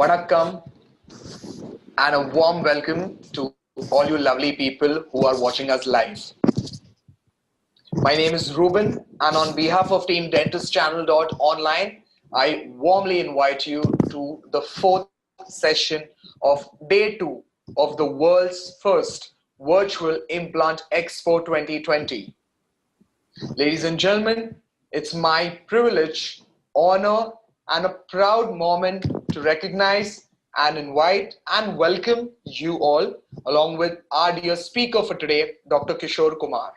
Vanakkam and a warm welcome to all you lovely people who are watching us live. My name is Ruben, and on behalf of Team Dentist Channel Online, I warmly invite you to the fourth session of day 2 of the world's first virtual Implant Expo 2020. Ladies and gentlemen, it's my privilege, honor, and a proud moment to recognize and invite and welcome you all along with our dear speaker for today, Dr. Kishore Kumar.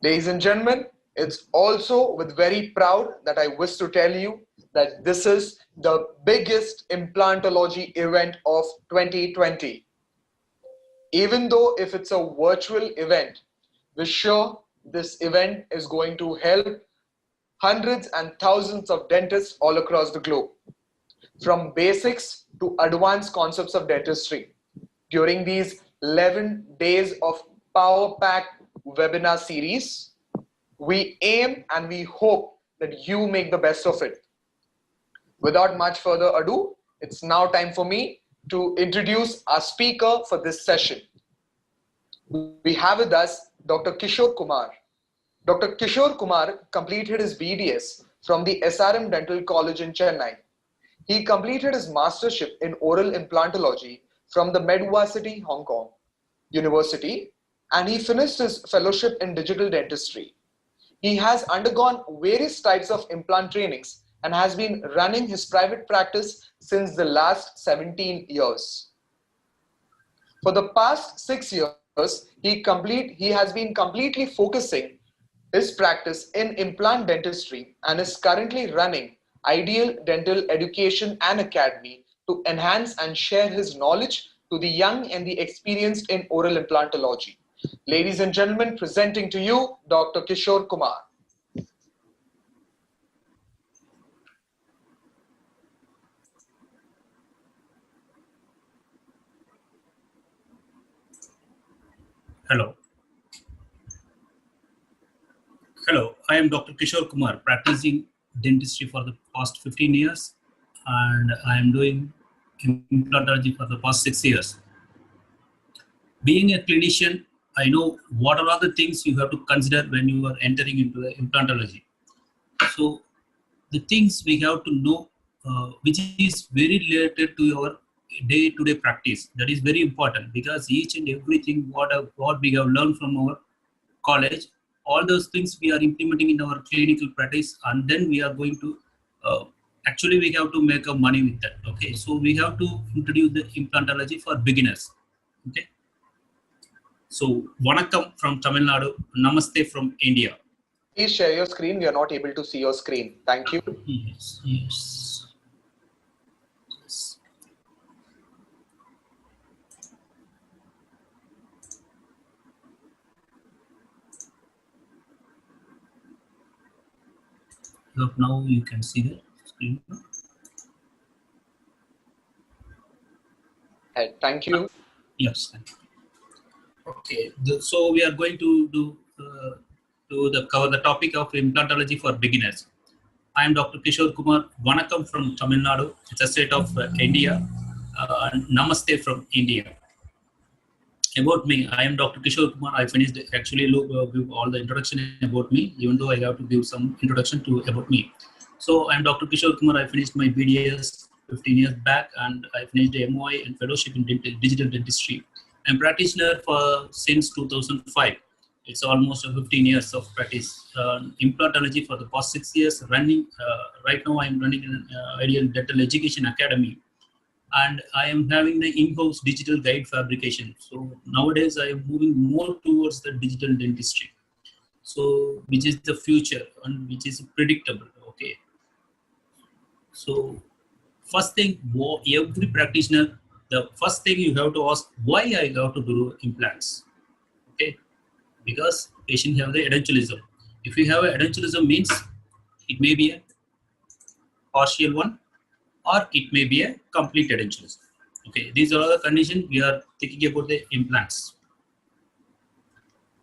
Ladies and gentlemen, it's also with very proud that I wish to tell you that this is the biggest implantology event of 2020. Even though if it's a virtual event, we're sure this event is going to help hundreds and thousands of dentists all across the globe, from basics to advanced concepts of dentistry. During these 11 days of power-packed webinar series, we aim and we hope that you make the best of it. Without much further ado, it's now time for me to introduce our speaker for this session. We have with us Dr. Kishore Kumar. Dr. Kishore Kumar completed his BDS from the SRM Dental College in Chennai. He completed his mastership in oral implantology from the Medvarsity Hong Kong University, and he finished his fellowship in digital dentistry. He has undergone various types of implant trainings and has been running his private practice since the last 17 years. For the past 6 years, he has been completely focusing his practice in implant dentistry and is currently running Ideal Dental Education and Academy to enhance and share his knowledge to the young and the experienced in oral implantology. Ladies and gentlemen, presenting to you Dr. Kishore Kumar. Hello. I am Dr. Kishore Kumar, practicing dentistry for the past 15 years, and I am doing implantology for the past 6 years. Being a clinician, I know what are all the things you have to consider when you are entering into the implantology. So the things we have to know, which is very related to your day-to-day practice, that is very important, because each and everything what we have learned from our college, all those things we are implementing in our clinical practice, and then we are going to actually we have to make a money with that. Okay, so we have to introduce the implantology for beginners. Okay, so Vanakkam from Tamil Nadu, Namaste from India. Please share your screen. We are not able to see your screen. Thank you. Yes. Look, now you can see the screen. Thank you. Yes, thank you. Okay, so we are going to cover the topic of implantology for beginners. I am Dr. Kishore Kumar. Vanakkam from Tamil Nadu. It's a state of India. Namaste from India. About me, I am Dr. Kishore Kumar. I finished actually give all the introduction about me, even though I have to give some introduction to about me. So I am Dr. Kishore Kumar. I finished my BDS 15 years back, and I finished the MOI and fellowship in digital dentistry. I'm practitioner for since 2005. It's almost 15 years of practice. Implantology for the past 6 years. Running right now, I'm running an Ideal Dental Education Academy, and I am having the in-house digital guide fabrication. So nowadays I am moving more towards the digital dentistry, so which is the future and which is predictable. Okay, so first thing, every practitioner, the first thing you have to ask, why I have to do implants? Okay, because patient have the edentulosum. If you have a edentulosum, means it may be a partial one, or it may be a complete edentulosum. Okay, these are the conditions we are thinking about the implants.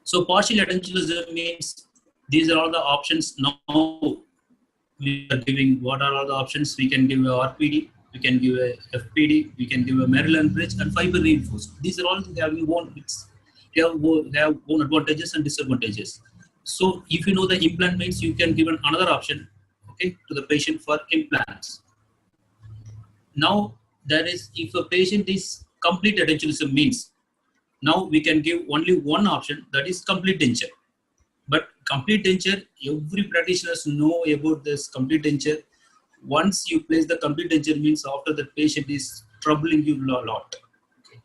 So partial edentulosum means these are all the options. Now we are giving, what are all the options? We can give RPD, we can give a FPD, we can give a Maryland bridge and fiber reinforced. These are all having have own advantages and disadvantages. So if you know the implant means, you can give another option, okay, to the patient for implants. Now there is, if a patient is complete edentulosum means, now we can give only one option, that is complete denture. But complete denture, every practitioners know about this complete denture. Once you place the complete denture means, after the patient is troubling you a lot. Okay.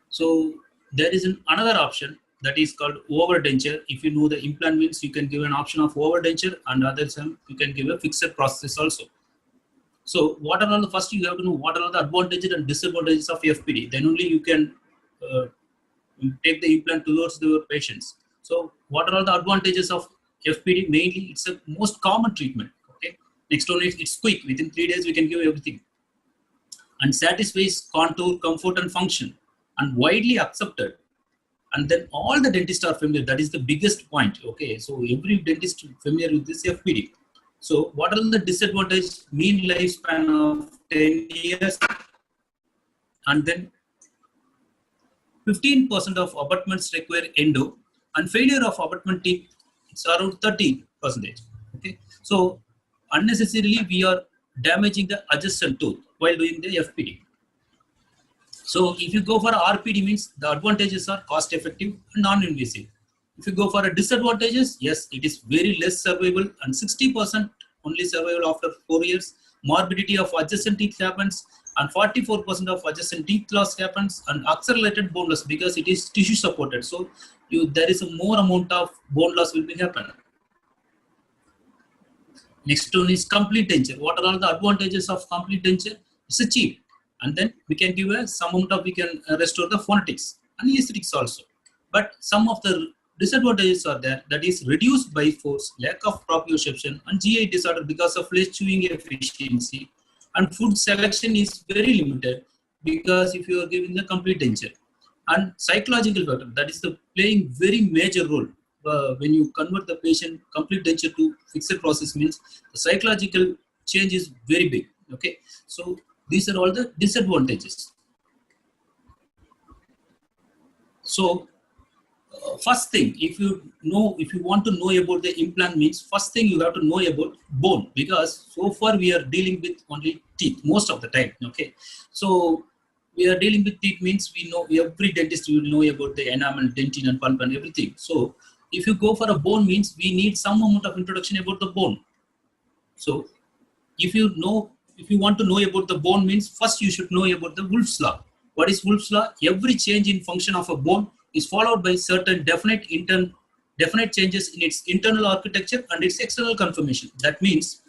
So there is another option that is called over denture. If you know the implant means, you can give an option of over denture, and other time you can give a fixed process also. So what are all the, first you have to know what are all the advantages and disadvantages of FPD. Then only you can take the implant towards your patients. So what are all the advantages of FPD? Mainly, it's a most common treatment. Okay. Next one is it's quick. Within 3 days, we can give everything. And satisfies contour, comfort, and function, and widely accepted. And then all the dentists are familiar. That is the biggest point. Okay. So every dentist is familiar with this FPD. So what are the disadvantages? Mean lifespan of 10 years, and then 15% of abutments require endo, and failure of abutment teeth, it's around 30%. Okay, so unnecessarily we are damaging the adjacent tooth while doing the FPD. So if you go for RPD means, the advantages are cost effective and non-invasive. If you go for a disadvantages, yes, it is very less survival, and 60% only survival after 4 years. Morbidity of adjacent teeth happens, and 44% of adjacent teeth loss happens, and accelerated bone loss because it is tissue supported. So there is a more amount of bone loss will be happen. Next one is complete denture. What are all the advantages of complete denture? It's a cheap, and then we can give some amount of, we can restore the phonetics and aesthetics also. But some of the disadvantages are there, that is reduced bite force, lack of proprioception, and GI disorder because of less chewing efficiency, and food selection is very limited because if you are giving the complete denture. And psychological factor, that is the playing very major role. When you convert the patient complete denture to fixed process means, the psychological change is very big. Okay, so these are all the disadvantages. So first thing, if you want to know about the implant means, first thing you have to know about bone, because so far we are dealing with only teeth most of the time. Okay, so we are dealing with teeth means, we know, every dentist will know about the enamel, dentin, and pulp and everything. So if you go for a bone means, we need some amount of introduction about the bone. So if you want to know about the bone means, first you should know about the Wolff's law. What is Wolff's law? Every change in function of a bone is followed by certain definite changes in its internal architecture and its external conformation. That means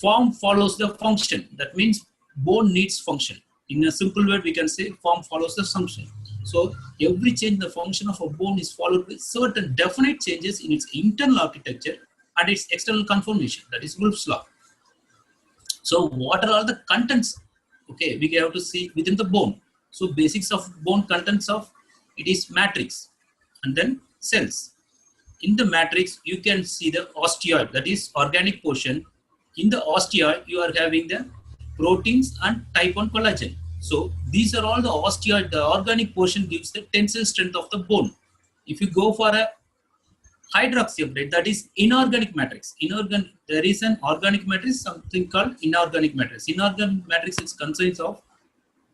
form follows the function. That means bone needs function. In a simple word, we can say form follows the function. So every change in the function of a bone is followed by certain definite changes in its internal architecture and its external conformation. That is Wolff's law. So what are all the contents? Okay, we have to see within the bone. So basics of bone contents of, it is matrix and then cells. In the matrix, you can see the osteoid, that is organic portion. In the osteoid, you are having the proteins and type 1 collagen. So these are all the osteoid. The organic portion gives the tensile strength of the bone. If you go for a hydroxyapatite, that is inorganic matrix. There is an organic matrix, something called inorganic matrix. Inorganic matrix is consists of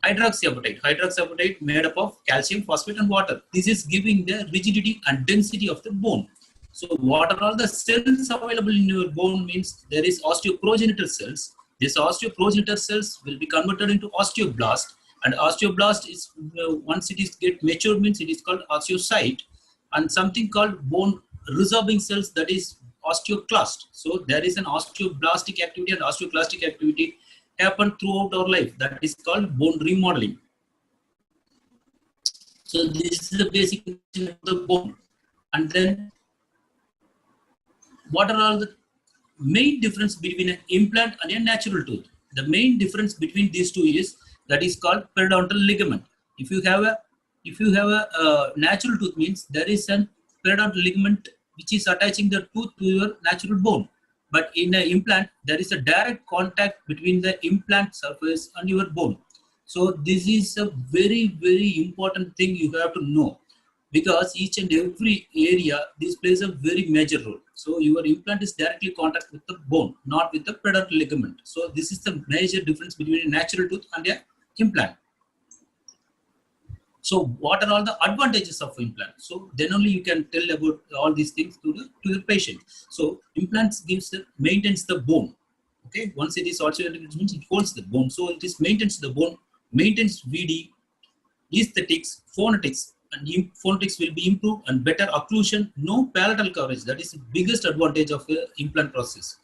hydroxyapatite. Hydroxyapatite made up of calcium, phosphate, and water. This is giving the rigidity and density of the bone. So what are all the cells available in your bone means, there is osteoprogenitor cells. These osteoprogenitor cells will be converted into osteoblast, and osteoblast is once it is get matured means, it is called osteocyte, and something called bone resorbing cells, that is osteoclast. So there is an osteoblastic activity and osteoclastic activity happen throughout our life, that is called bone remodeling. So this is the basic of the bone. And then what are all the main difference between an implant and a natural tooth? The main difference between these two is, that is called periodontal ligament. If you have a natural tooth means, there is an periodontal ligament which is attaching the tooth to your natural bone. But in an implant, there is a direct contact between the implant surface and your bone. So this is a very, very important thing you have to know, because each and every area, this plays a very major role. So your implant is directly contact with the bone, not with the predator ligament. So this is the major difference between a natural tooth and an implant. So what are all the advantages of implant? So then only you can tell about all these things to the patient. So implants maintains the bone. Okay, once it is also it means it holds the bone. So it is maintains the bone, maintains VD, aesthetics, phonetics, and phonetics will be improved and better occlusion, no palatal coverage. That is the biggest advantage of the implant process,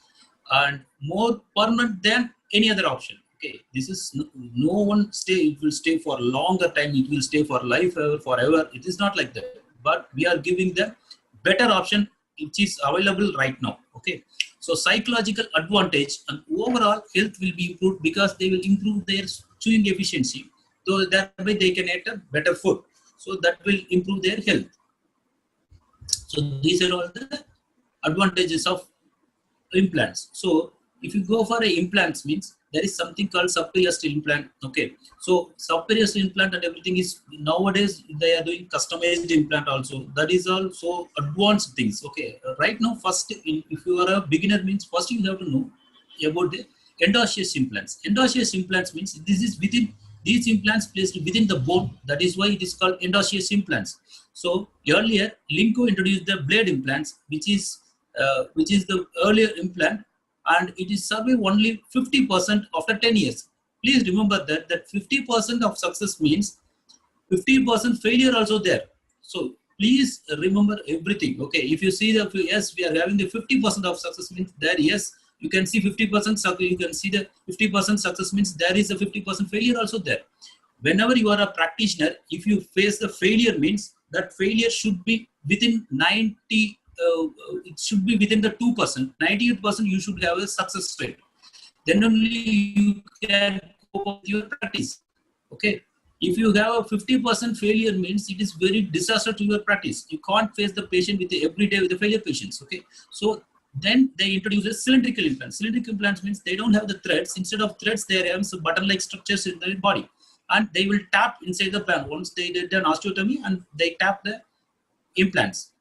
and more permanent than any other option. Okay, this is no one stay. It will stay for a longer time. It will stay for life forever. It is not like that. But we are giving the better option which is available right now. Okay, so psychological advantage and overall health will be improved because they will improve their chewing efficiency. So that way they can eat a better food. So that will improve their health. So these are all the advantages of implants. So if you go for a implants, means there is something called subperiosteal implant. Okay, so subperiosteal implant and everything is nowadays they are doing customized implant also. That is also advanced things. Okay, right now first if you are a beginner, means first you have to know about the endosseous implants. Endosseous implants means this is within these implants placed within the bone. That is why it is called endosseous implants. So earlier Linko introduced the blade implants, which is the earlier implant, and it is survive only 50% after 10 years. Please remember that 50% of success means 50% failure also there. So please remember everything. Okay, if you see that yes, we are having the 50% of success means there, yes, you can see 50% success. You can see the 50% success means there is a 50% failure also there. Whenever you are a practitioner, if you face the failure, means that failure should be within 90. It should be within the 2%. 98% you should have a success rate. Then only you can cope up with your practice. Okay. If you have a 50% failure, means it is very disaster to your practice. You can't face the patient with every day with the failure patients. Okay. So then they introduce a cylindrical implants. Cylindrical implants means they don't have the threads. Instead of threads, they have some button-like structures in the body, and they will tap inside the plan. Once they did an osteotomy and they tap the implants.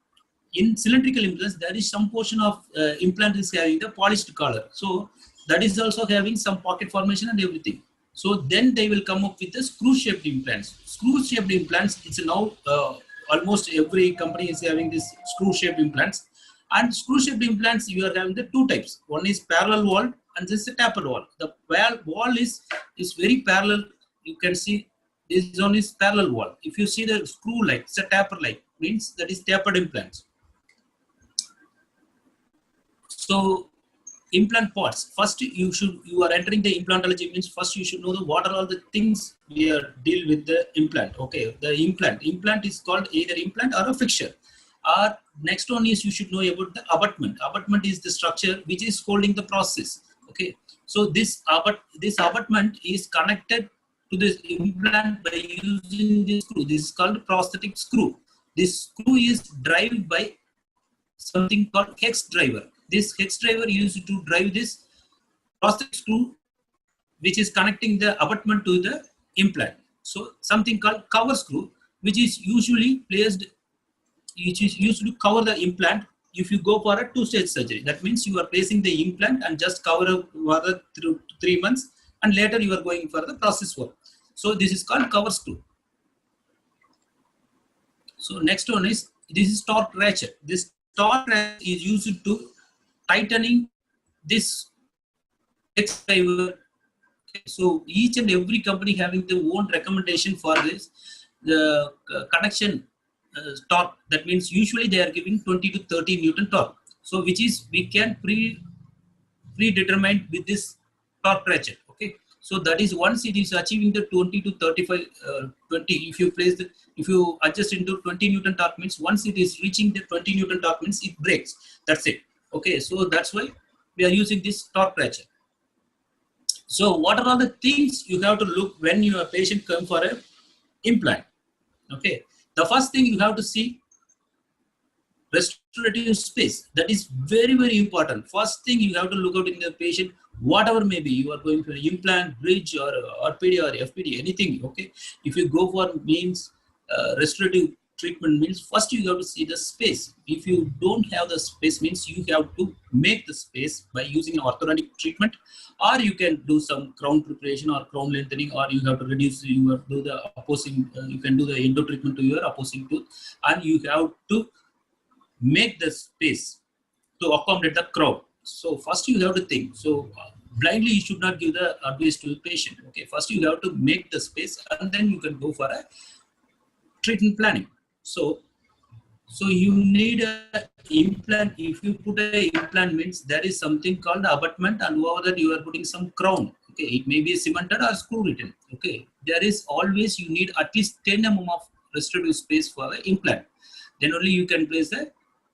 In cylindrical implants, there is some portion of implant is having the polished collar. So that is also having some pocket formation and everything. So then they will come up with the screw-shaped implants. Screw-shaped implants, it's now almost every company is having this screw-shaped implants. And screw-shaped implants, you are having the two types. One is parallel wall and this is a tapered wall. The wall is very parallel. You can see this one is parallel wall. If you see the screw-like, it's a taper-like, means that is tapered implants. So implant parts. First, you are entering the implantology, means first you should know what are all the things we are deal with the implant. Okay, the implant is called either implant or a fixture. Or next one is you should know about the abutment. Abutment is the structure which is holding the process. Okay, so this abutment is connected to this implant by using this screw. This is called prosthetic screw. This screw is driven by something called hex driver. This hex driver used to drive this prosthetic screw, which is connecting the abutment to the implant. So something called cover screw, which is usually placed, which is used to cover the implant if you go for a two-stage surgery. That means you are placing the implant and just cover up through 3 months, and later you are going for the process work. So this is called cover screw. So next one is, this is torque ratchet. This torque ratchet is used to tightening this hex driver. Okay, so each and every company having their own recommendation for this connection torque. That means usually they are giving 20 to 30 Newton torque. So which is we can predetermine with this torque ratchet. Okay, so that is once it is achieving the 20 to 35 20. If you adjust into 20 Newton torque, means once it is reaching the 20 Newton torque, means it breaks. That's it. Okay, so that's why we are using this torque ratchet. So what are all the things you have to look when your patient comes for an implant? Okay, the first thing you have to see restorative space. That is very, very important. First thing you have to look out in the patient, whatever may be, you are going for an implant, bridge, or RPD or FPD, anything. Okay, if you go for means restorative treatment means first you have to see the space. If you don't have the space means you have to make the space by using orthodontic treatment, or you can do some crown preparation or crown lengthening, or you have to reduce, you have to do the opposing, you can do the endo treatment to your opposing tooth, and you have to make the space to accommodate the crown. So first you have to think. So blindly you should not give the advice to the patient. Okay, first you have to make the space, and then you can go for a treatment planning. So you need a implant. If you put a implant means there is something called abutment, and over that you are putting some crown. Okay, it may be cemented or screw written. Okay, there is always, you need at least 10 mm of restorative space for the implant. Then only you can place the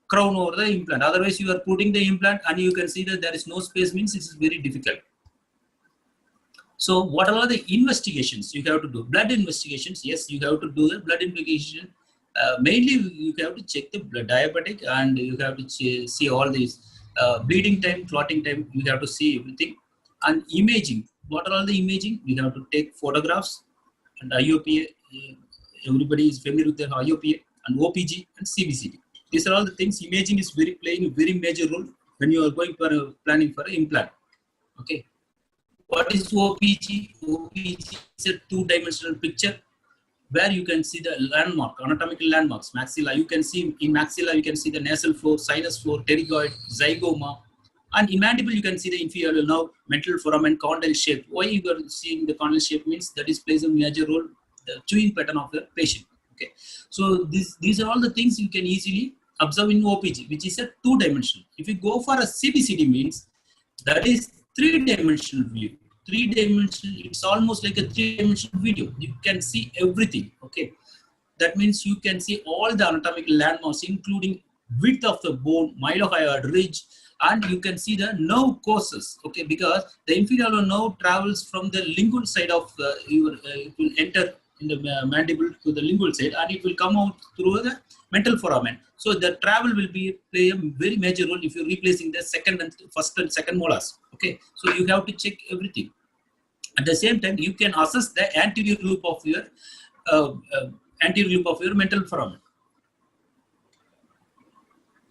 crown over the implant. Otherwise you are putting the implant and you can see that there is no space means it is very difficult. So what are the investigations you have to do? Blood investigations. Yes, you have to do the blood investigation. Mainly you have to check the blood diabetic, and you have to see all these bleeding time, clotting time. You have to see everything. And imaging. What are all the imaging? You have to take photographs and IOPA. Everybody is familiar with the IOPA and OPG and CBCD. These are all the things. Imaging is playing a very major role when you are going for planning for an implant. Okay. What is OPG? OPG is a two-dimensional picture where you can see the landmark, anatomical landmarks. Maxilla, you can see in maxilla, you can see the nasal floor, sinus floor, pterygoid, zygoma. And in mandible, you can see the inferior nerve, mental foramen, condyle shape. Why you are seeing the condyle shape means that is plays a major role, the chewing pattern of the patient. Okay, so these are all the things you can easily observe in OPG, which is a two-dimensional. If you go for a CBCD means that is three-dimensional view. Three-dimensional, it's almost like a three-dimensional video. You can see everything. Okay, that means you can see all the anatomical landmarks, including width of the bone, mylohyoid ridge, and you can see the nerve courses. Okay, because the inferior nerve travels from the lingual side of it will enter in the mandible to the lingual side, and it will come out through the mental foramen. So the travel will play a very major role if you're replacing the first and second molars. Okay, so you have to check everything. At the same time, you can assess the anterior loop of your mental foramen.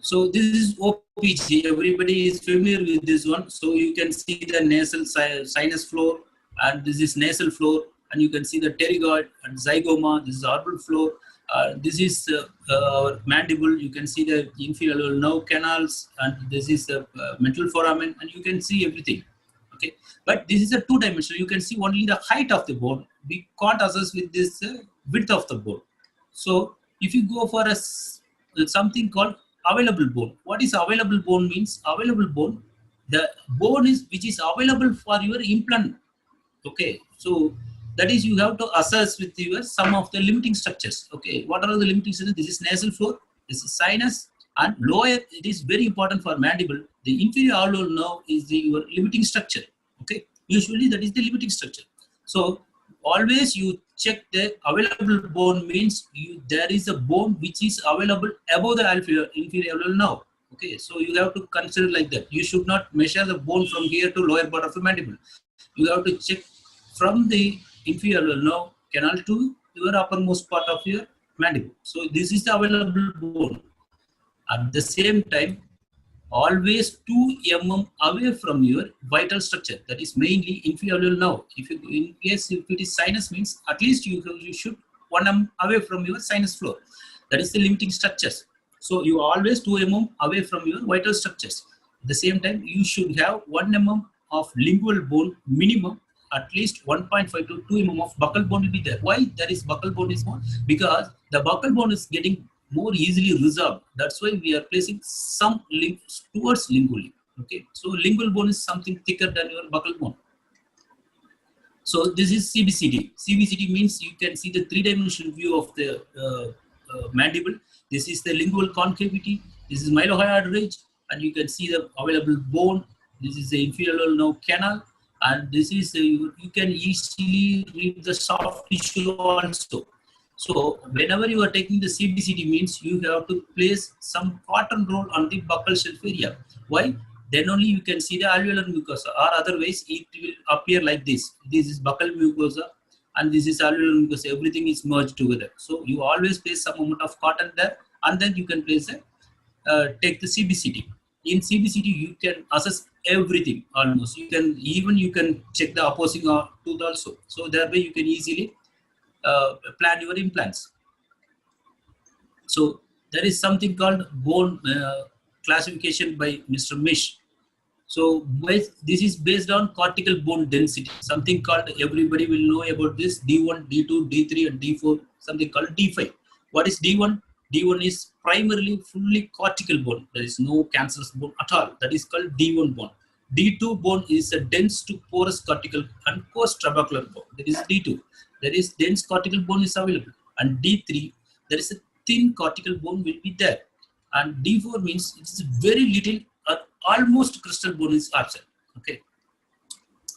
So this is OPG. Everybody is familiar with this one. So you can see the nasal sinus floor, and this is nasal floor, and you can see the pterygoid and zygoma. This is orbal floor. This is our mandible. You can see the inferior nerve canals, and this is the mental foramen, and you can see everything. Okay, but this is a two-dimensional. You can see only the height of the bone. We can't assess with this width of the bone. So if you go for something called available bone. What is available bone means? Available bone, the bone is which is available for your implant. Okay, so that is you have to assess with your some of the limiting structures. Okay, what are the limiting structures? This is nasal floor, this is sinus, and lower. It is very important for mandible. The inferior alveolar nerve is your limiting structure. Okay, usually that is the limiting structure. So always you check the available bone means there is a bone which is available above the inferior alveolar nerve. Okay, so you have to consider like that. You should not measure the bone from here to lower part of the mandible. You have to check from the inferior nerve canal to your uppermost part of your mandible. So this is the available bone. At the same time, always 2 mm away from your vital structure. That is mainly inferior nerve. If it is sinus means at least you should 1 mm away from your sinus floor. That is the limiting structures. So you always 2 mm away from your vital structures. At the same time, you should have 1 mm of lingual bone minimum. At least 1.5 to 2 mm of buccal bone will be there. Why there is buccal bone is more? Because the buccal bone is getting more easily resolved. That's why we are placing some links towards lingually. Okay, so lingual bone is something thicker than your buccal bone. So this is CBCD. CBCD means you can see the three-dimensional view of the mandible. This is the lingual concavity. This is mylohyoid ridge, and you can see the available bone. This is the inferior nerve canal, and this is you can easily read the soft tissue also. So whenever you are taking the CBCT means you have to place some cotton roll on the buccal shelf area. Why? Then only you can see the alveolar mucosa, or otherwise it will appear like this. This is buccal mucosa and this is alveolar mucosa. Everything is merged together. So you always place some amount of cotton there, and then you can place take the CBCT. In CBCT you can assess everything almost. You can check the opposing tooth also. So thereby you can easily plan your implants. So there is something called bone classification by Mr. Mish. So this is based on cortical bone density. Something called, everybody will know about this, D1, D2, D3 and D4, something called D5. What is D1? D1 is primarily fully cortical bone. There is no cancerous bone at all. That is called D1 bone. D2 bone is a dense to porous cortical and coarse trabecular bone. That is D2. There is dense cortical bone is available. And D3, there is a thin cortical bone will be there. And D4 means it's very little or almost crystal bone is absent. Okay.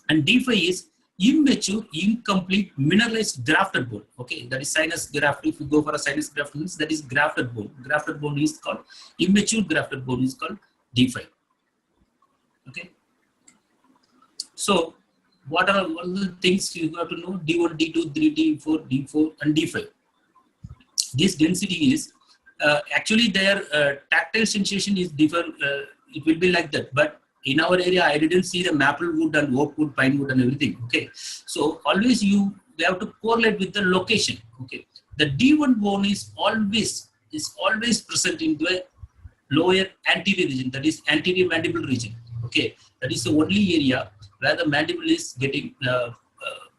And D5 is immature, incomplete, mineralized grafted bone. Okay, that is sinus graft. If you go for a sinus graft, means that is grafted bone. Grafted bone is called immature grafted bone is called D5. Okay. So what are all the things you have to know? D1, D2, D4, D4, and D5. This density is actually their tactile sensation is different. It will be like that, but in our area I didn't see the maple wood and oak wood, pine wood and everything. Okay, so always you have to correlate with the location. Okay, the D1 bone is always present in the lower anterior region, that is anterior mandible region. Okay, that is the only area where the mandible is getting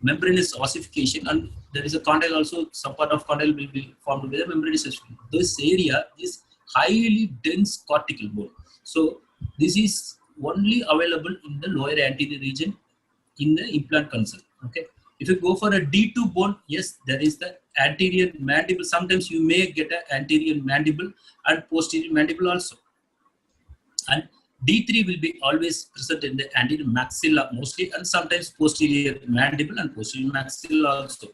membranous ossification, and there is a condyle also. Some part of condyle will be formed with the membranous ossification. This area is highly dense cortical bone. So this is only available in the lower anterior region in the implant concern. Okay. If you go for a D2 bone, yes, there is the anterior mandible. Sometimes you may get an anterior mandible and posterior mandible also. And D3 will be always present in the anterior maxilla mostly, and sometimes posterior mandible and posterior maxilla also.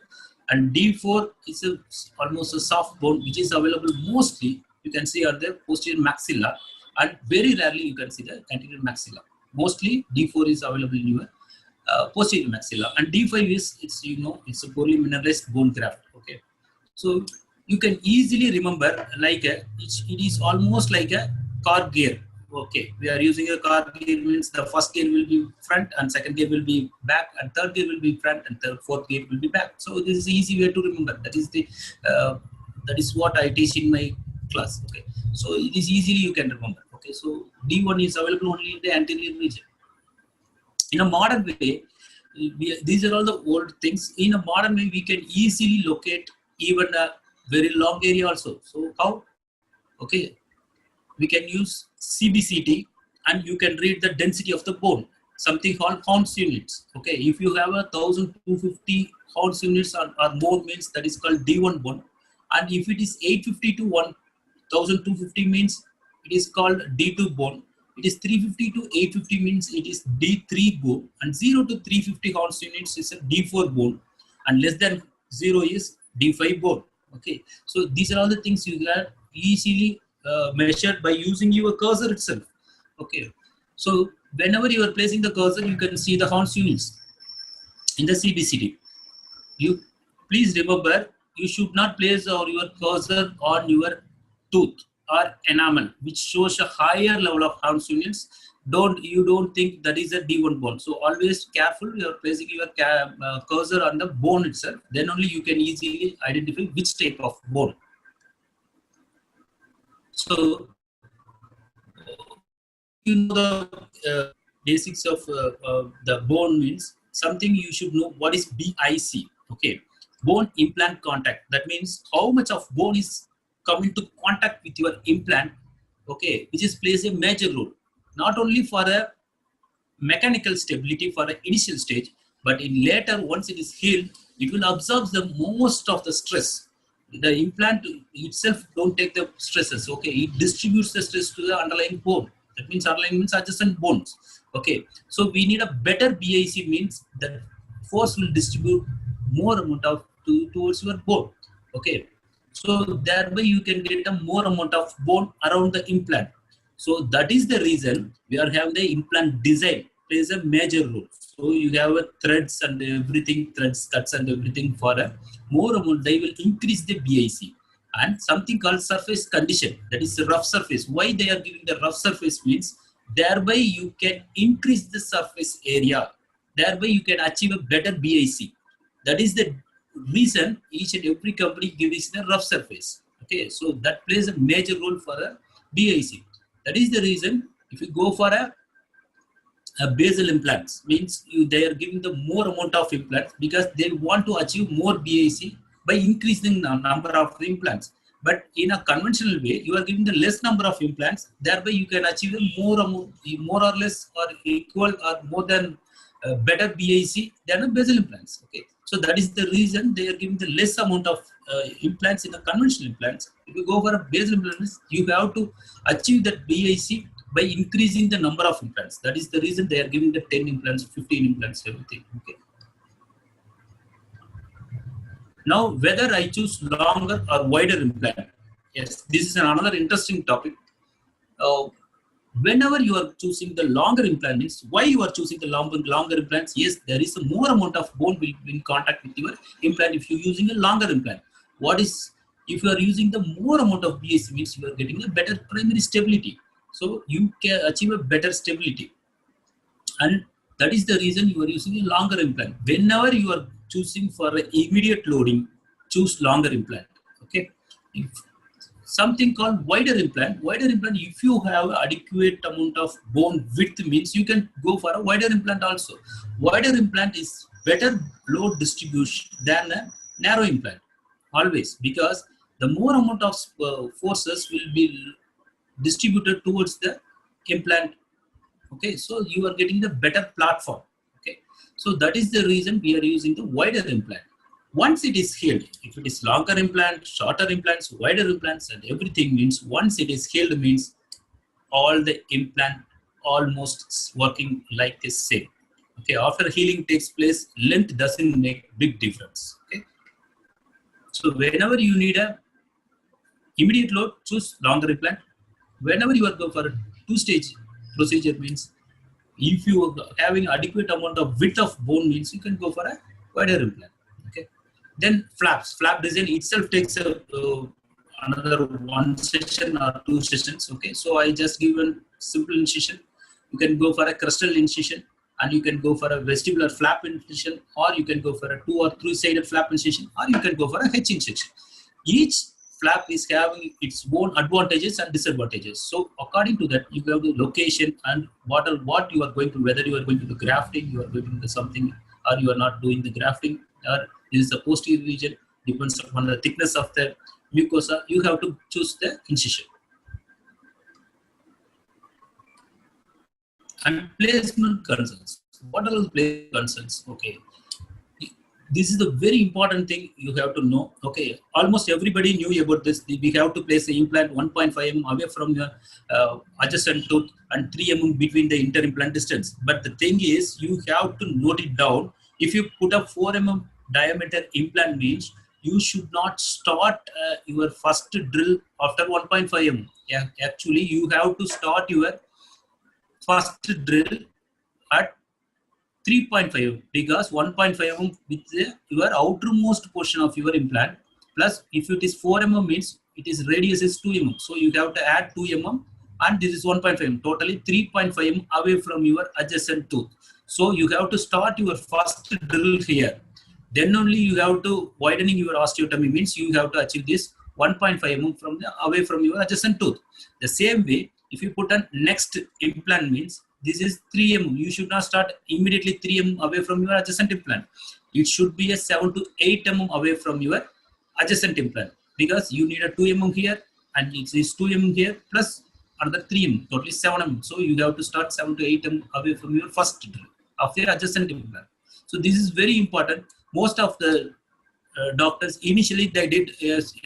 And D4 is almost a soft bone which is available mostly, you can see on the posterior maxilla, and very rarely you can see the anterior maxilla. Mostly D4 is available in your posterior maxilla, and D5 is, it's a poorly mineralized bone graft. Okay, so you can easily remember like it is almost like a car gear. Okay, we are using a car gear means the first gear will be front and second gear will be back and third gear will be front and fourth gear will be back. So this is the easy way to remember. That is what I teach in my class. Okay, so it is easily you can remember. Okay, so D1 is available only in the anterior region. In a modern way, these are all the old things. In a modern way, we can easily locate even a very long area also. So how? Okay, we can use CBCT and you can read the density of the bone, something called Horn's units. Okay, if you have 1,250 Horn's units or more means that is called D1 bone, and if it is 850 to 1,250 means it is called D2 bone. It is 350 to 850 means it is D3 bone, and 0 to 350 Horn's units is a D4 bone, and less than 0 is D5 bone. Okay, so these are all the things you can easily measured by using your cursor itself. Okay, so whenever you are placing the cursor, you can see the Horn's units in the CBCT. You please remember, you should not place your cursor on your tooth or enamel, which shows a higher level of Horn's units. You don't think that is a D1 bone. So always careful. You are placing your cursor on the bone itself. Then only you can easily identify which type of bone. So you know the basics of the bone means something you should know. What is BIC? Okay, bone implant contact. That means how much of bone is come into contact with your implant. Okay, which is plays a major role not only for a mechanical stability for an initial stage, but in later once it is healed, it will absorb the most of the stress. The implant itself don't take the stresses. Okay, it distributes the stress to the underlying bone. That means underlying means adjacent bones. Okay, so we need a better BIC means that force will distribute more amount of towards your bone. Okay, so thereby you can get a more amount of bone around the implant. So that is the reason we are having the implant design plays a major role. So you have a threads and everything, threads, cuts and everything for a more amount. They will increase the BIC and something called surface condition, that is the rough surface. Why they are giving the rough surface means thereby you can increase the surface area. Thereby you can achieve a better BIC. That is the reason each and every company gives the rough surface. Okay, so that plays a major role for a BIC. That is the reason if you go for a basal implants means they are giving the more amount of implants because they want to achieve more BIC by increasing the number of implants. But in a conventional way, you are giving the less number of implants. Thereby, you can achieve a more or less or equal or more than better BIC than a basal implants. Okay, so that is the reason they are giving the less amount of implants in the conventional implants. If you go for a basal implants, you have to achieve that BIC by increasing the number of implants. That is the reason they are giving the 10 implants, 15 implants, everything. Okay. Now, whether I choose longer or wider implant. Yes, this is another interesting topic. Uh, Whenever you are choosing the longer implant means why you are choosing the longer implants. Yes, there is a more amount of bone will be in contact with your implant if you're using a longer implant. What is if you are using the more amount of BS means you are getting a better primary stability, so you can achieve a better stability, and that is the reason you are using a longer implant. Whenever you are choosing for an immediate loading, choose longer implant. Okay, if something called wider implant. Wider implant, if you have adequate amount of bone width means you can go for a wider implant also. Wider implant is better load distribution than a narrow implant always, because the more amount of forces will be distributed towards the implant. Okay, so you are getting the better platform. Okay, so that is the reason we are using the wider implant. Once it is healed, if it is longer implant, shorter implants, wider implants, and everything means once it is healed means all the implant almost working like the same. Okay, after healing takes place, length doesn't make big difference. Okay, so whenever you need a immediate load, choose longer implant. Whenever you are going for a two-stage procedure means if you are having adequate amount of width of bone means you can go for a wider implant. Okay, then flap design itself takes another one session or two sessions. Okay, so I just give a simple incision. You can go for a crustal incision, and you can go for a vestibular flap incision, or you can go for a 2 or 3 sided flap incision, or you can go for a H incision. Each flap is having its own advantages and disadvantages. So according to that, you have the location and what you are going to, whether you are going to do grafting, you are going to do something, or you are not doing the grafting, or this is the posterior region, depends upon the thickness of the mucosa. You have to choose the incision. And placement concerns. What are the placement concerns? Okay, this is the very important thing you have to know. Okay, almost everybody knew about this. We have to place the implant 1.5 mm away from the adjacent tooth and 3 mm between the inter-implant distance. But the thing is, you have to note it down. If you put a 4 mm diameter implant means you should not start your first drill after 1.5 mm. Yeah, actually, you have to start your first drill at 3.5 because 1.5 mm with your outermost portion of your implant, plus if it is 4 mm means it is radius is 2 mm, so you have to add 2 mm, and this is 1.5 mm, totally 3.5 mm away from your adjacent tooth. So you have to start your first drill here, then only you have to widening your osteotomy means you have to achieve this 1.5 mm from the away from your adjacent tooth. The same way, if you put a next implant means this is 3 mm. You should not start immediately 3 mm away from your adjacent implant. It should be a 7 to 8 mm away from your adjacent implant because you need a 2 mm here and it is 2 mm here plus another 3 mm, totally 7 mm. So you have to start 7 to 8 mm away from your first drill of your adjacent implant. So this is very important. Most of the doctors initially they did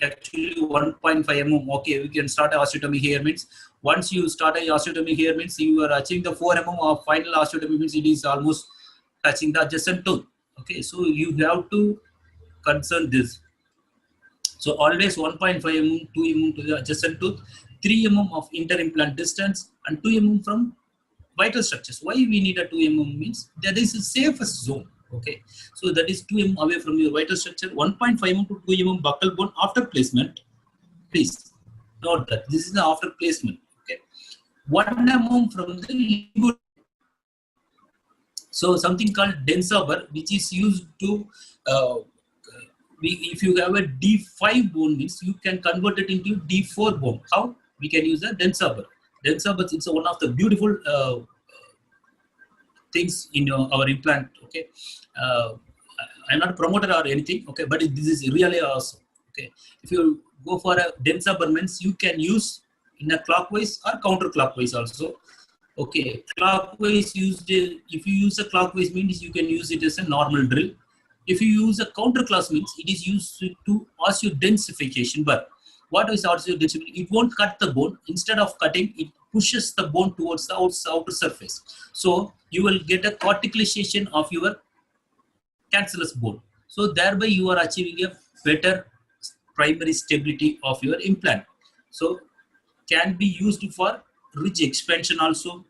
actually 1.5 mm. Okay, we can start a osteotomy here means once you start a osteotomy here means you are achieving the 4 mm of final osteotomy means it is almost touching the adjacent tooth. Okay, so you have to concern this. So always 1.5 mm, 2 mm to the adjacent tooth, 3 mm of inter-implant distance, and 2 mm from vital structures. Why we need a 2 mm means that is the safest zone. Okay, so that is 2 mm away from your vital structure, 1.5 mm to 2 mm buccal bone after placement. Please note that this is the after placement. Okay, 1 mm from the ligament. So something called densaber, which is used to if you have a D5 bone means you can convert it into D4 bone. How? We can use a densaber. Densaber is one of the beautiful things in our implant. Okay, I'm not a promoter or anything. Okay, but this is really awesome. Okay, if you go for a densaber means you can use in a clockwise or counterclockwise also. Okay, clockwise used. If you use a clockwise means you can use it as a normal drill. If you use a counterclass means it is used to osteodensification. But what is osteodensification? It won't cut the bone. Instead of cutting, it pushes the bone towards the outer surface. So you will get a corticalization of your cancellous bone. So thereby you are achieving a better primary stability of your implant. So can be used for ridge expansion also.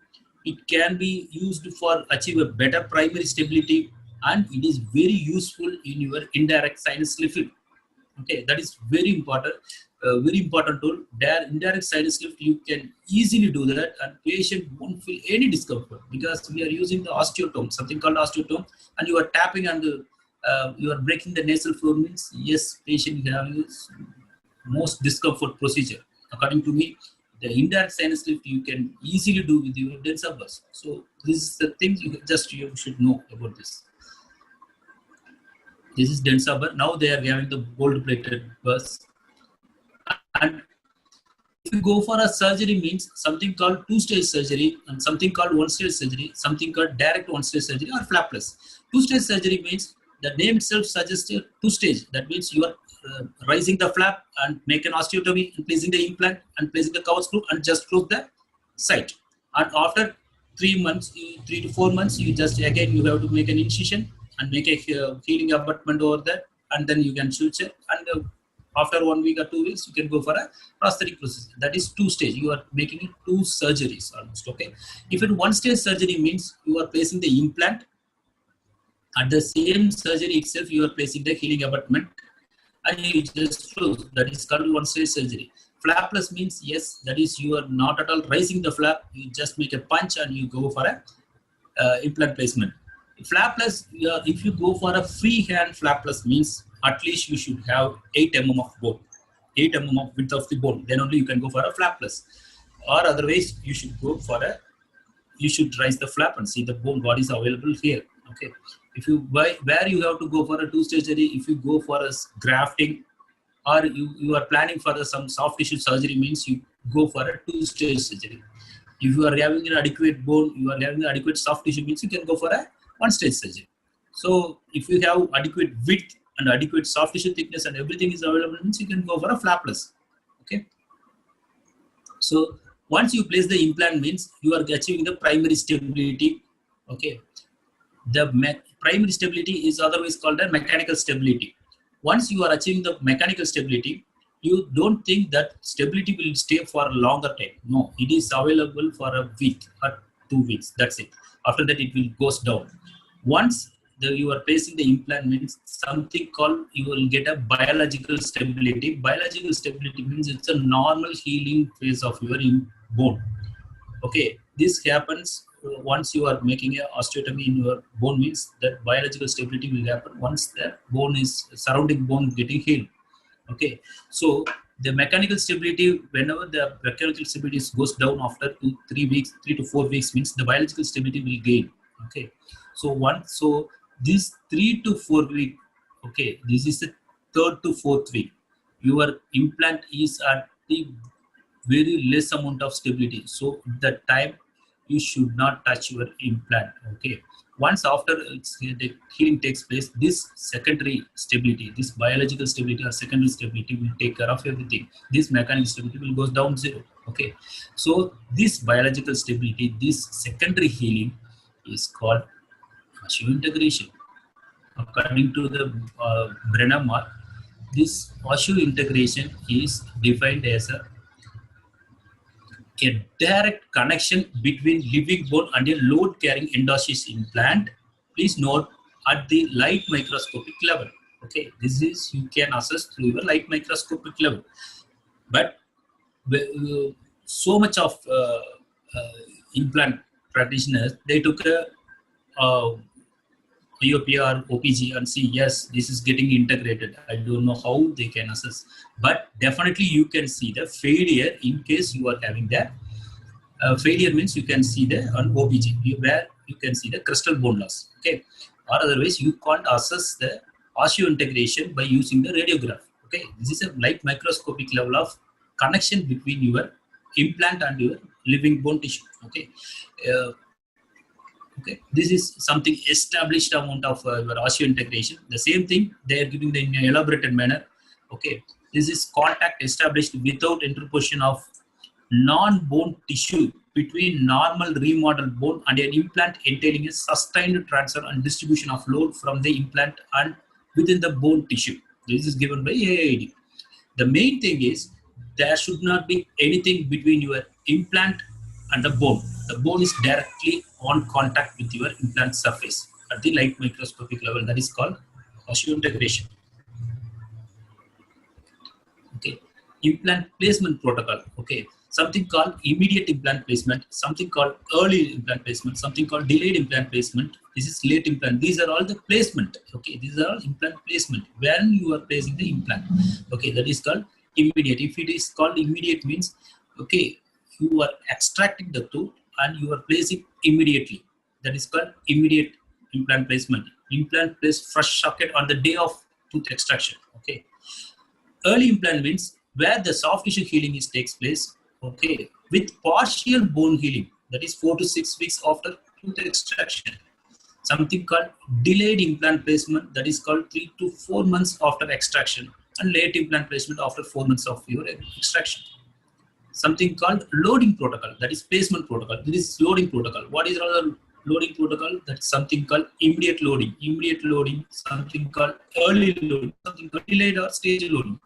It can be used for achieve a better primary stability, and it is very useful in your indirect sinus lift. Okay, that is very important tool. There, indirect sinus lift, you can easily do that, and patient won't feel any discomfort because we are using the osteotome, something called osteotome, and you are tapping and you are breaking the nasal floor means yes, patient has most discomfort procedure. According to me, the indirect sinus lift you can easily do with your densabers. So this is the thing you should know about this. This is densaber. Now they are having the gold plated bus. And if you go for a surgery means something called two-stage surgery and something called one-stage surgery, something called direct one-stage surgery or flapless. Two-stage surgery means the name itself suggests a two-stage. That means you are raising the flap and make an osteotomy and placing the implant and placing the cover screw and just close the site. And after 3 months, 3 to 4 months, you just again you have to make an incision and make a healing abutment over there, and then you can suture. And after 1 week or 2 weeks, you can go for a prosthetic procedure. That is two-stage. You are making it two surgeries almost. Okay. If it one-stage surgery means you are placing the implant. At the same surgery itself, you are placing the healing abutment and you just close. That is called one-stage surgery. Flapless means yes, that is you are not at all raising the flap. You just make a punch and you go for a implant placement. Flapless, if you go for a freehand flapless means at least you should have 8 mm of bone, 8 mm of width of the bone. Then only you can go for a flapless. Or otherwise, you should go for a. You should raise the flap and see the bone. What is available here? Okay. If you where you have to go for a two-stage surgery, if you go for a grafting, or you are planning for some soft tissue surgery means you go for a two-stage surgery. If you are having an adequate bone, you are having an adequate soft tissue means you can go for a one-stage surgery. So if you have adequate width and adequate soft tissue thickness and everything is available means you can go for a flapless. Okay. So once you place the implant means you are achieving the primary stability. Okay. The primary stability is otherwise called a mechanical stability. Once you are achieving the mechanical stability, you don't think that stability will stay for a longer time. No, it is available for a week or 2 weeks. That's it. After that, it will goes down. Once you are placing the implant means something called you will get a biological stability. Biological stability means it's a normal healing phase of your bone. Okay, this happens once you are making a osteotomy in your bone means that biological stability will happen once the bone is surrounding bone getting healed. Okay, so the mechanical stability, whenever the mechanical stability goes down after 3 weeks, 3 to 4 weeks means the biological stability will gain. Okay, so this 3 to 4 week, okay, this is the 3rd to 4th week. Your implant is at the very less amount of stability. So that time you should not touch your implant. Okay. Once after the healing takes place, this secondary stability, this biological stability or secondary stability will take care of everything. This mechanical stability will go down zero. Okay. So this biological stability, this secondary healing is called osseointegration. According to the Brenner mark, This osseointegration is defined as a direct connection between living bone and a load-carrying endosseous implant. Please note at the light microscopic level. Okay, this is you can assess through your light microscopic level. But so much of implant practitioners, they took a IOP or OPG and see, yes, this is getting integrated. I don't know how they can assess, but definitely you can see the failure in case you are having that. Failure means you can see the on OPG where you can see the crystal bone loss. Okay, or otherwise you can't assess the osseointegration by using the radiograph. Okay, this is a light microscopic level of connection between your implant and your living bone tissue. Okay. Okay, this is something established amount of your osseointegration. The same thing they are giving in an elaborated manner. Okay, this is contact established without interposition of non-bone tissue between normal remodeled bone and an implant, entailing a sustained transfer and distribution of load from the implant and within the bone tissue. This is given by AAID. The main thing is there should not be anything between your implant and the bone. The bone is directly on contact with your implant surface at the light microscopic level. That is called osseointegration. Okay, implant placement protocol. Okay, something called immediate implant placement, something called early implant placement, something called delayed implant placement. This is late implant. These are all the placement. Okay, these are all implant placement when you are placing the implant. Okay, that is called immediate. If it is called immediate means, okay, you are extracting the tooth and you are placing immediately. That is called immediate implant placement. Implant placed fresh socket on the day of tooth extraction. Okay. Early implant means where the soft tissue healing takes place. Okay, with partial bone healing. That is 4 to 6 weeks after tooth extraction. Something called delayed implant placement. That is called 3 to 4 months after extraction, and late implant placement after 4 months of your extraction. Something called loading protocol, that is placement protocol. This is loading protocol. What is another loading protocol? That's something called immediate loading. Immediate loading, something called early loading, something called delayed or stage loading.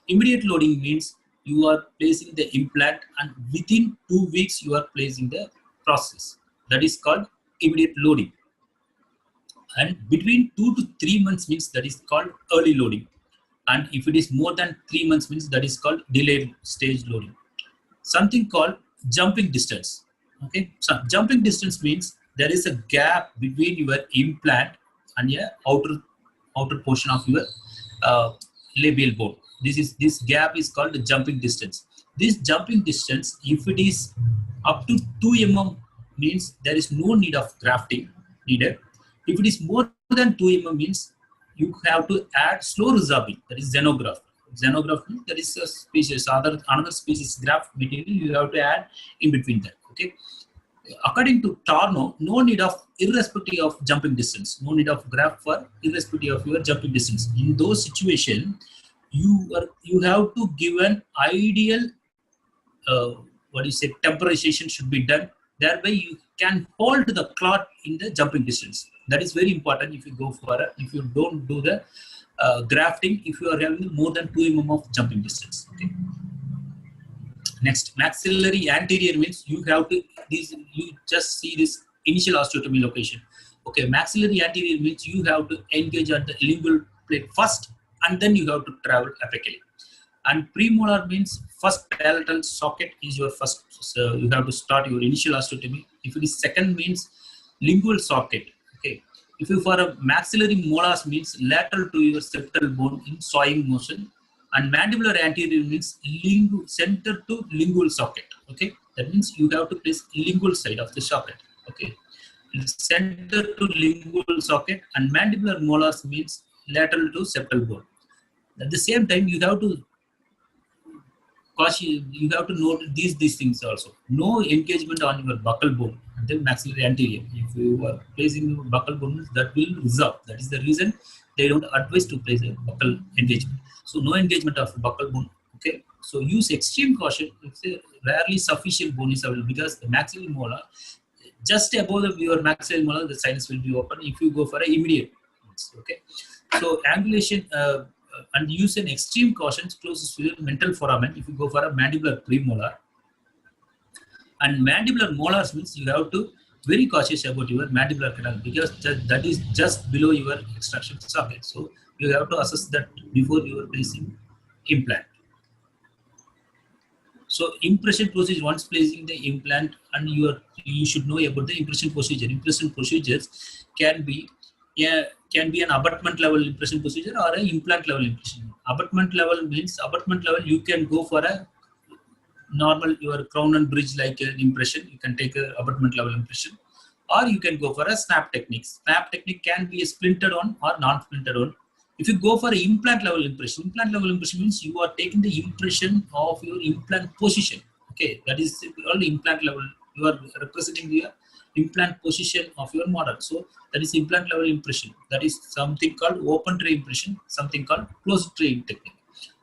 Immediate loading means you are placing the implant and within 2 weeks you are placing the process. That is called immediate loading. And between 2 to 3 months means that is called early loading. And if it is more than 3 months means that is called delayed stage loading. Something called jumping distance. Okay, so jumping distance means there is a gap between your implant and your outer portion of your labial bone. This gap is called the jumping distance. This jumping distance, if it is up to 2 mm, means there is no need of grafting needed. If it is more than 2 mm, means you have to add slow resorbing, that is xenograft. Xenograft means there is a species, another species graft material you have to add in between that. Okay. According to Tarno, no need of irrespective of jumping distance, no need of graft for irrespective of your jumping distance. In those situations, you have to give an ideal temporization should be done. Thereby you can hold the clot in the jumping distance. That is very important if you go for if you don't do the grafting, if you are having more than 2 mm of jumping distance. Okay. Next, maxillary anterior means you have to you just see this initial osteotomy location. Okay, maxillary anterior means you have to engage at the lingual plate first, and then you have to travel apically. And premolar means first palatal socket is your first. So you have to start your initial osteotomy. If it is second means lingual socket. Okay. If you for a maxillary molars means lateral to your septal bone in sawing motion, and mandibular anterior means center to lingual socket. Okay, that means you have to place lingual side of the socket. Okay, center to lingual socket, and mandibular molars means lateral to septal bone. At the same time, you have to note these things also. No engagement on your buccal bone and then maxillary anterior. If you are placing buccal bone, that will resolve. That is the reason they don't advise to place a buccal engagement. So no engagement of buccal bone. Okay. So use extreme caution if rarely sufficient bone is available, because the maxillary molar just above your maxillary molar, the sinus will be open if you go for an immediate. Okay. So ambulation and use an extreme caution closest to your mental foramen if you go for a mandibular premolar. And mandibular molars means you have to very cautious about your mandibular canal because that is just below your extraction socket. So you have to assess that before you are placing implant. So impression procedure, once placing the implant, and you should know about the impression procedure. Impression procedures can be an abutment level impression procedure or an implant level impression. Abutment level means you can go for a normal your crown and bridge like an impression. You can take a abutment level impression, or you can go for a snap technique. Snap technique can be a splintered on or non-splintered on. If you go for implant level impression means you are taking the impression of your implant position. Okay, that is called implant level. You are representing the implant position of your model. So that is implant level impression. That is something called open tray impression, something called closed tray technique.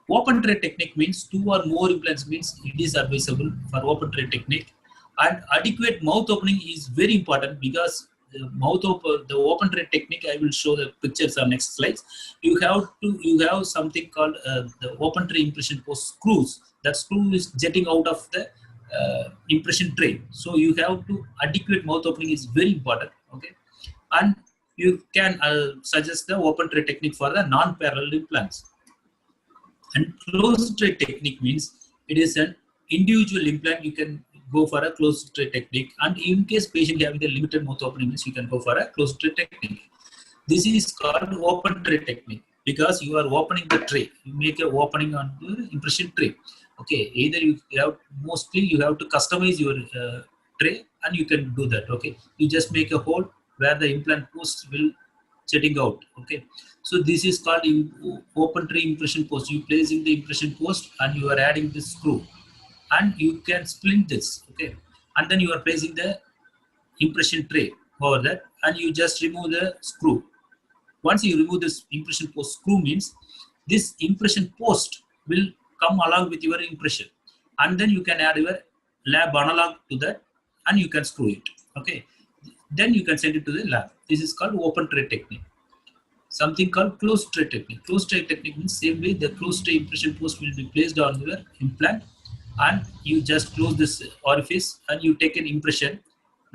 Open tray technique means 2 or more implants means it is advisable for open tray technique. And adequate mouth opening is very important because the open tray technique, I will show the pictures on next slides. You have something called the open tray impression post screws. That screw is jetting out of the impression tray. So you have to adequate mouth opening is very important. Okay, and you can suggest the open tray technique for the non-parallel implants. And closed tray technique means it is an individual implant. You can go for a closed tray technique, and in case patient having the limited mouth opening means you can go for a closed tray technique. This is called open tray technique because you are opening the tray. You make a opening on the impression tray. Okay, either you have to customize your tray, and you can do that. Okay, you just make a hole where the implant post will jetting out. Okay, so this is called open tray impression post. You placing the impression post and you are adding this screw, and you can splint this. Okay, and then you are placing the impression tray over that, and you just remove the screw. Once you remove this impression post screw means this impression post will come along with your impression, and then you can add your lab analog to that, and you can screw it. Okay, then you can send it to the lab. This is called open tray technique. Something called closed tray technique. Closed tray technique means same way the closed tray impression post will be placed on your implant, and you just close this orifice and you take an impression.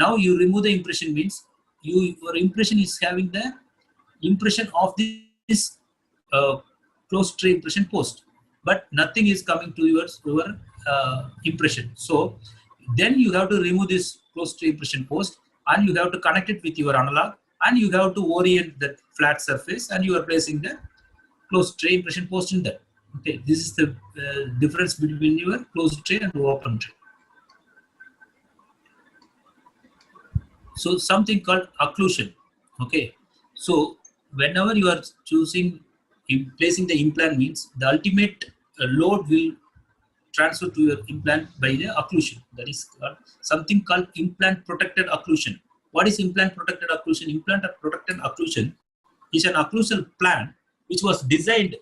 Now you remove the impression means your impression is having the impression of this closed tray impression post, but nothing is coming to your impression. So then you have to remove this closed tray impression post, and you have to connect it with your analog, and you have to orient that flat surface, and you are placing the closed tray impression post in that. Okay, this is the difference between your closed tray and open tray. So something called occlusion. Okay, so whenever you are placing the implant means the ultimate load will transfer to your implant by the occlusion. That is something called implant protected occlusion. What is implant protected occlusion? Implant protected occlusion is an occlusal plan which was designed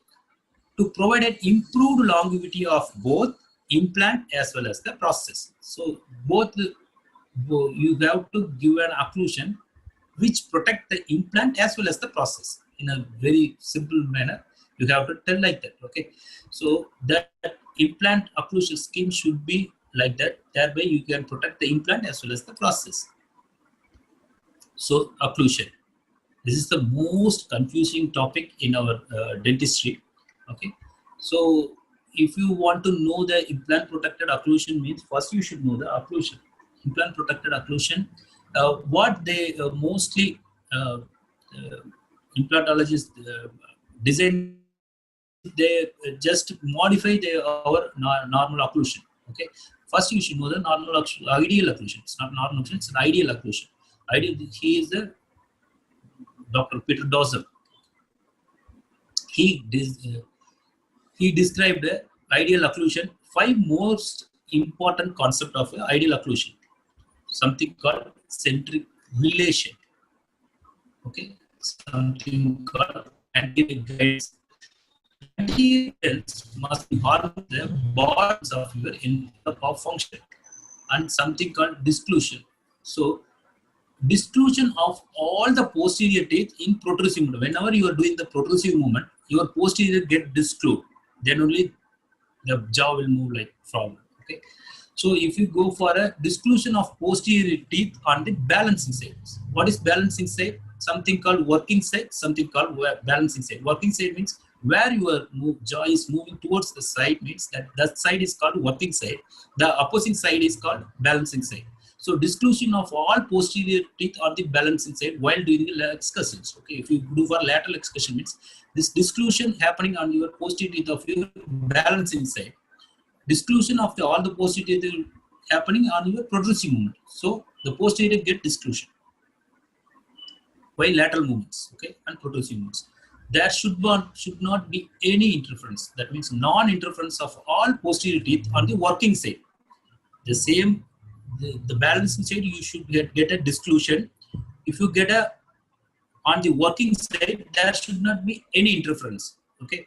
to provide an improved longevity of both implant as well as the process. So both you have to give an occlusion which protect the implant as well as the process in a very simple manner. You have to tell like that. Okay, so that implant occlusion scheme should be like that. Thereby you can protect the implant as well as the process. So occlusion. This is the most confusing topic in our dentistry. Okay, so if you want to know the implant protected occlusion means, first you should know the occlusion. Implant protected occlusion. What they mostly implantologists design, they just modify our normal occlusion. Okay, first you should know the ideal occlusion. It's not normal occlusion, it's an ideal occlusion. He is the Dr. Peter Dawson. He described the ideal occlusion, 5 most important concept of ideal occlusion. Something called centric relation. Okay, something called anterior guides. Anteriors must harm the bonds of your interpop function, and something called disclusion. So disclusion of all the posterior teeth in protrusive movement. Whenever you are doing the protrusive movement, your posterior get discluded, then only the jaw will move like frog. Okay, so if you go for a disclusion of posterior teeth on the balancing side, what is balancing side? Something called working side, something called balancing side. Working side means where your jaw is moving towards the side, means that side is called working side. The opposing side is called balancing side. So disclusion of all posterior teeth on the balancing side while doing the excursions. Okay, if you do for lateral excursion, means this disclusion happening on your posterior teeth of your balancing side. Disclusion of all the posterior teeth happening on your protrusive movement. So the posterior get disclusion while lateral movements, okay, and protrusive movements. There should not be any interference. That means non-interference of all posterior teeth on the working side. The same, the balancing side, you should get a disclusion. If you get a on the working side, there should not be any interference. Okay,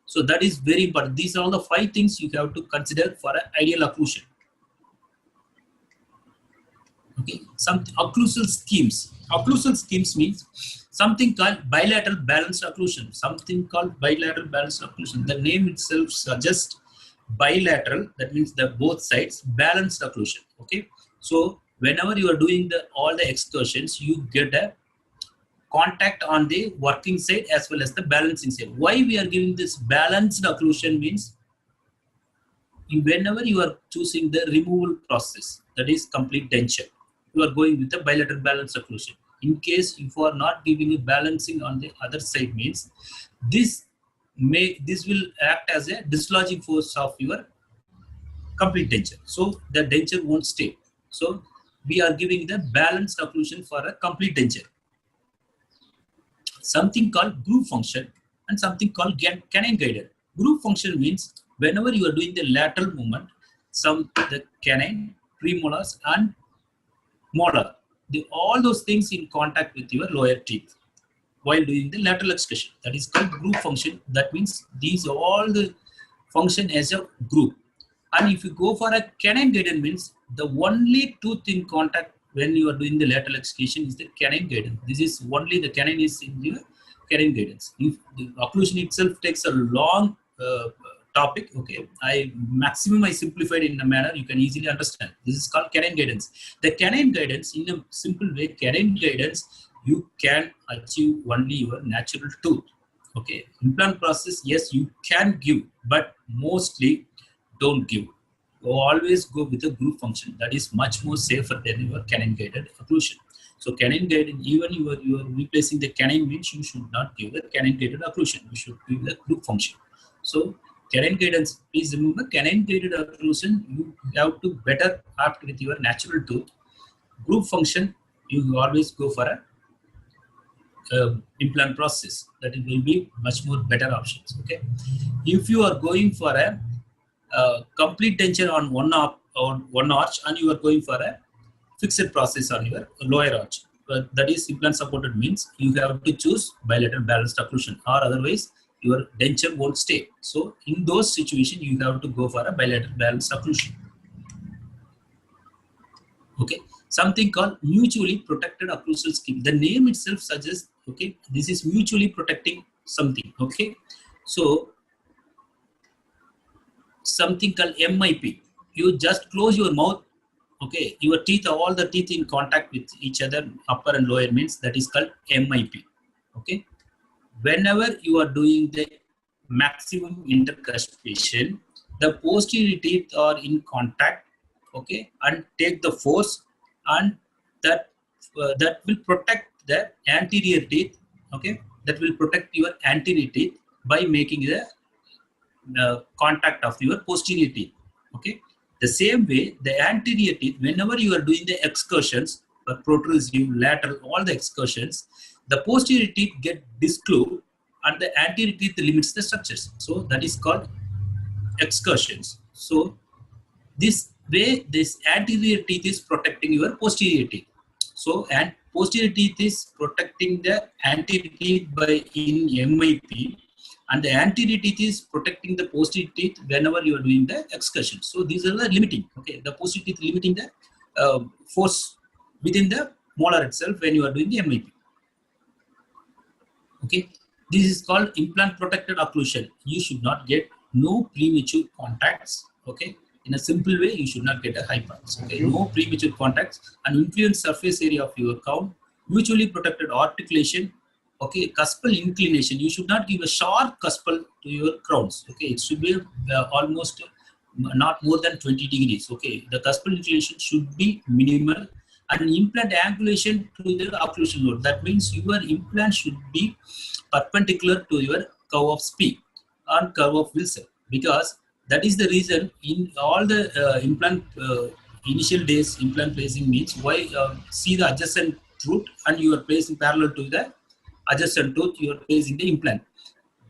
so that is very important. These are all the 5 things you have to consider for an ideal occlusion. Okay, some occlusal schemes. Occlusal schemes means something called bilateral balanced occlusion. Something called bilateral balanced occlusion. The name itself suggests bilateral. That means the both sides balanced occlusion. Okay, so whenever you are doing all the excursions, you get a contact on the working side as well as the balancing side. Why we are giving this balanced occlusion means whenever you are choosing the removal process, that is complete denture, you are going with the bilateral balanced occlusion. In case if you are not giving a balancing on the other side, means this will act as a dislodging force of your complete denture. So the denture won't stay. So we are giving the balanced occlusion for a complete denture. Something called groove function and something called canine guided. Groove function means whenever you are doing the lateral movement, the canine, premolars and molar, all those things in contact with your lower teeth while doing the lateral excursion. That is called groove function. That means these all the function as a group. And if you go for a canine guidance, means the only tooth in contact when you are doing the lateral excursion is the canine guidance. This is only the canine is in the canine guidance. If the occlusion itself takes a long topic, okay, I simplified in a manner you can easily understand. This is called canine guidance. The canine guidance, in a simple way, canine guidance, you can achieve only your natural tooth. Okay, implant process, yes, you can give, but mostly don't give. You always go with a groove function. That is much more safer than your canine guided occlusion. So canine guided, even you are replacing the canine, means you should not give the canine guided occlusion. You should give the groove function. So canine guidance, please remember, canine guided occlusion, you have to better apt with your natural tooth. Groove function, you always go for a implant process. That will be much more better options. Okay, if you are going for a complete denture on one arch and you are going for a fixed process on your lower arch, that is implant supported, means you have to choose bilateral balanced occlusion, or otherwise your denture won't stay. So in those situations you have to go for a bilateral balanced occlusion. Okay, something called mutually protected occlusal scheme. The name itself suggests, okay, this is mutually protecting something. Okay, so something called MIP. You just close your mouth. Okay, your teeth, all the teeth in contact with each other, upper and lower, means that is called MIP. Okay, whenever you are doing the maximum intercuspation, the posterior teeth are in contact. Okay, and take the force, and that will protect the anterior teeth. Okay, that will protect your anterior teeth by making the contact of your posterior teeth. Okay, the same way the anterior teeth, whenever you are doing the excursions, protrusive, lateral, all the excursions, the posterior teeth get discluded and the anterior teeth limits the structures. So that is called excursions. So this way, this anterior teeth is protecting your posterior teeth. So, and posterior teeth is protecting the anterior teeth by in MIP, and the anterior teeth is protecting the posterior teeth whenever you are doing the excursion. So these are the limiting. Okay, the posterior teeth limiting the force within the molar itself when you are doing the MIP. Okay, This is called implant protected occlusion. You should not get no premature contacts. Okay. In a simple way, you should not get a high pulse. Okay. No premature contacts and influence surface area of your crown. Mutually protected articulation. Okay. Cuspal inclination. You should not give a sharp cuspal to your crowns. Okay. It should be almost not more than 20 degrees. Okay. The cuspal inclination should be minimal and implant angulation to the occlusion load. That means your implant should be perpendicular to your curve of P and curve of Wilson, because that is the reason in all the implant initial days implant placing means why see the adjacent root and you are placing parallel to the adjacent tooth, you are placing the implant.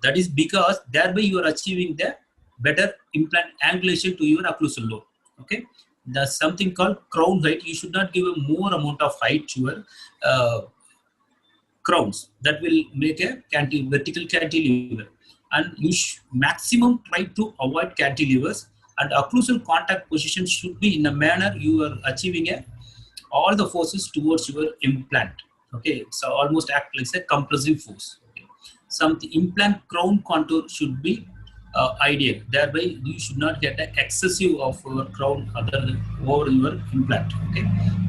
That is because thereby you are achieving the better implant angulation to your occlusal lobe. Okay, there's something called crown height. You should not give a more amount of height to your crowns. That will make a vertical cantilever, and you maximum try to avoid cantilevers, and occlusal contact position should be in a manner you are achieving all the forces towards your implant. Okay, so almost act like a compressive force. Okay. Some implant crown contour should be ideal. Thereby, you should not get an excessive of your crown other than over your implant. Okay.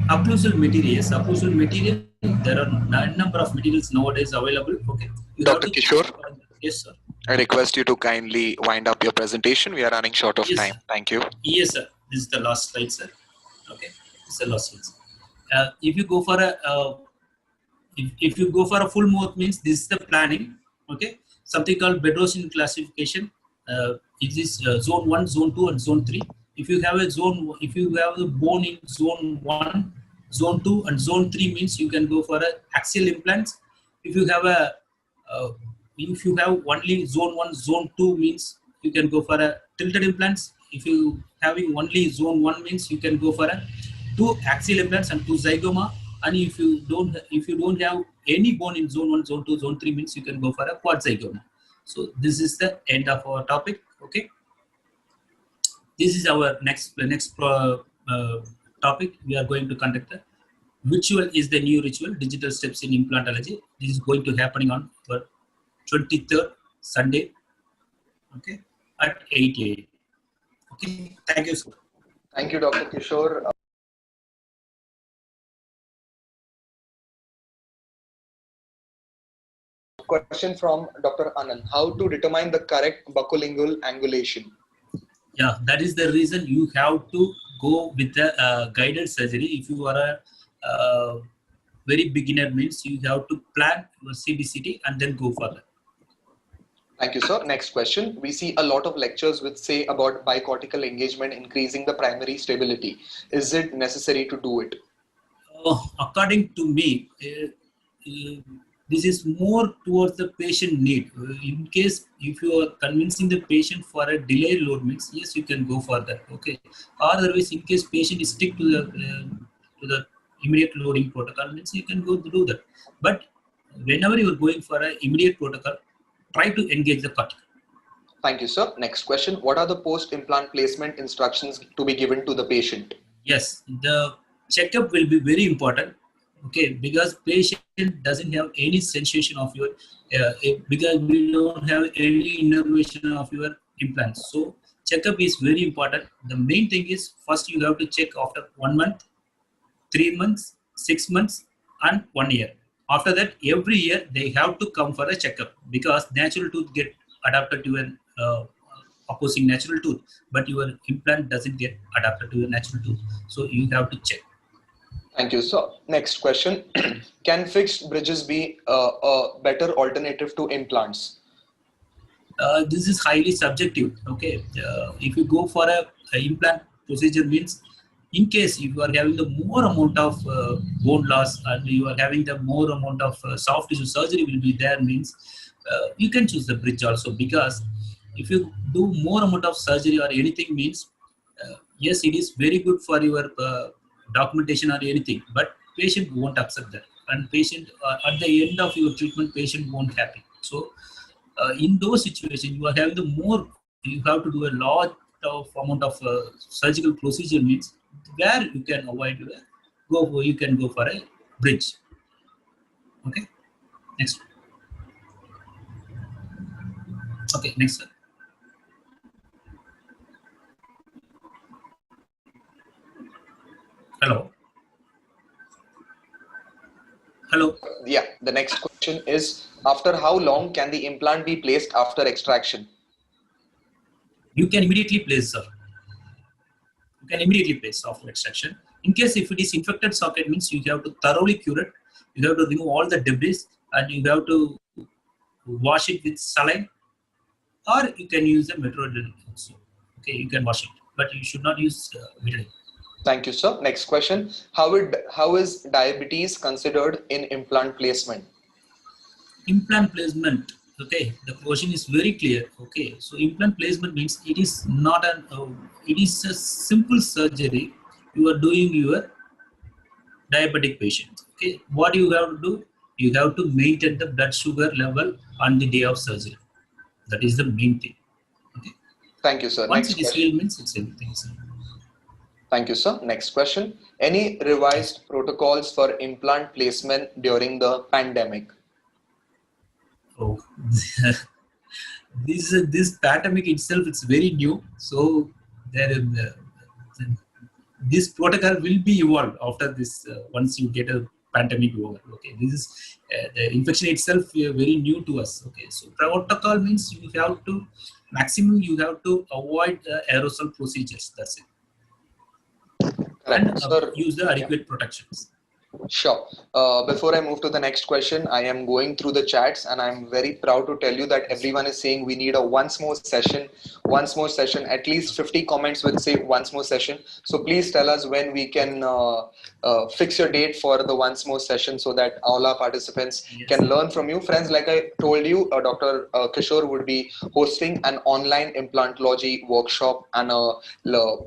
Occlusal materials. Occlusal material. There are a number of materials nowadays available. Okay. You Dr. Kishore? Yes, sir. I request you to kindly wind up your presentation. We are running short of time. Sir. Thank you. Yes, sir. This is the last slide, sir. Okay. This is the last slide. If you go for a if you go for a full mouth means this is the planning. Okay, something called Bedrosian classification. It is zone 1, zone 2, and zone 3. If you have a zone, if you have the bone in zone 1, zone 2, and zone 3 means you can go for a axial implants. If you have a if you have only zone 1, zone 2 means you can go for a tilted implants. If you having only zone 1 means you can go for a 2 axial implants and 2 zygoma. And if you don't have any bone in zone 1, zone 2, zone 3 means you can go for a quad zygoma. So this is the end of our topic. Okay. This is our next topic. We are going to conduct a ritual is the new ritual, digital steps in implantology. This is going to happening on 23rd Sunday. Okay, at 8 a.m. Okay. Thank you, sir. Thank you, Dr. Kishore. Question from Dr. Anand. How to determine the correct buccolingual angulation? Yeah, that is the reason you have to go with the guided surgery. If you are a very beginner means you have to plan your CBCT and then go further. Thank you, sir. Next question. We see a lot of lectures which say about bicortical engagement increasing the primary stability. Is it necessary to do it? According to me, this is more towards the patient need. In case if you are convincing the patient for a delayed load means, yes, you can go for that. Okay. Otherwise, in case patient is stick to the immediate loading protocol means you can go to do that. But whenever you are going for an immediate protocol, try to engage the cortical. Thank you, sir. Next question. What are the post-implant placement instructions to be given to the patient? Yes, the checkup will be very important. Okay, because patient doesn't have any sensation of your because we don't have any innervation of your implants. So checkup is very important. The main thing is first you have to check after 1 month, 3 months, 6 months, and 1 year. After that, every year they have to come for a checkup because natural tooth get adapted to an opposing natural tooth, but your implant doesn't get adapted to a natural tooth. So you have to check. Thank you. So next question. Can fixed bridges be a better alternative to implants? This is highly subjective. Okay, if you go for a implant procedure means in case if you are having the more amount of bone loss and you are having the more amount of soft tissue surgery will be there means you can choose the bridge also, because if you do more amount of surgery or anything means yes, it is very good for your documentation or anything, but patient won't accept that, and patient at the end of your treatment patient won't happy. So in those situations you are having the more, you have to do a lot of amount of surgical procedure means where you can avoid you can go for a bridge. Okay, next. Okay, next, sir. Hello. Hello. Yeah, the next question is, after how long can the implant be placed after extraction? You can immediately place, sir. You can immediately place after extraction. In case if it is infected socket, means you have to thoroughly cure it. You have to remove all the debris and you have to wash it with saline, or you can use a metrodin also. Okay, you can wash it, but you should not use metrodin. Thank you, sir. Next question. How is diabetes considered in implant placement? Implant placement. Okay, the question is very clear. Okay, so implant placement means it is not an. It is a simple surgery. You are doing your diabetic patient. Okay, what you have to do? You have to maintain the blood sugar level on the day of surgery. That is the main thing. Okay, Thank you, sir. once Next it is question. healed, means it's everything. Thank you, sir. Next question. Any revised protocols for implant placement during the pandemic? Oh, this pandemic itself it's very new. So there is, this protocol will be evolved after this once you get a pandemic over. Okay, this is the infection itself very new to us. Okay, so protocol means you have to maximum you have to avoid aerosol procedures. That's it, and Correct, sir. use the Yeah. adequate protections. Sure. Before I move to the next question, I am going through the chats and I'm very proud to tell you that everyone is saying we need a once more session. At least 50 comments will say once more session. So please tell us when we can fix your date for the once more session so that all our participants Yes. can learn from you. Friends, like I told you, Dr. Kishore would be hosting an online implantology workshop and a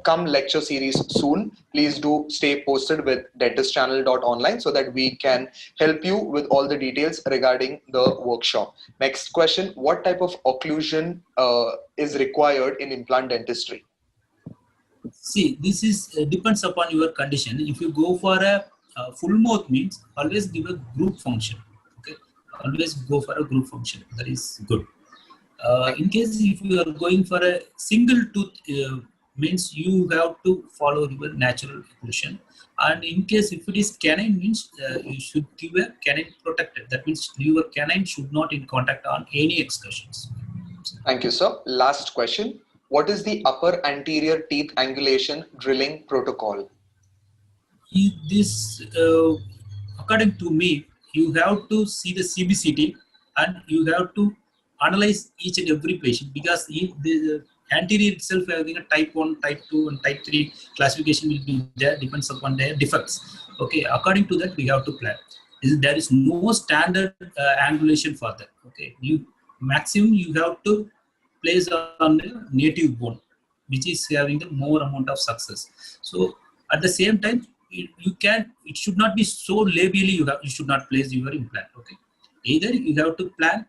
come lecture series soon. Please do stay posted with dentistchannel.online so that we can help you with all the details regarding the workshop. Next question, what type of occlusion is required in implant dentistry? See, this is depends upon your condition. If you go for a full mouth, means always give a group function. Okay, always go for a group function. That is good. In case if you are going for a single tooth, means you have to follow your natural occlusion. And in case if it is canine, means you should give a canine protected. That means your canine should not in contact on any excursions. Thank you, sir. Last question. What is the upper anterior teeth angulation drilling protocol? This, according to me, you have to see the CBCT and you have to analyze each and every patient, because if the anterior itself having a type 1, type 2 and type 3 classification will be there, depends upon their defects. Okay, according to that we have to plan. There is no standard angulation for that. Okay, you maximum you have to place on the native bone, which is having the more amount of success. So at the same time, it should not be so labially you should not place your implant. Okay, either you have to plan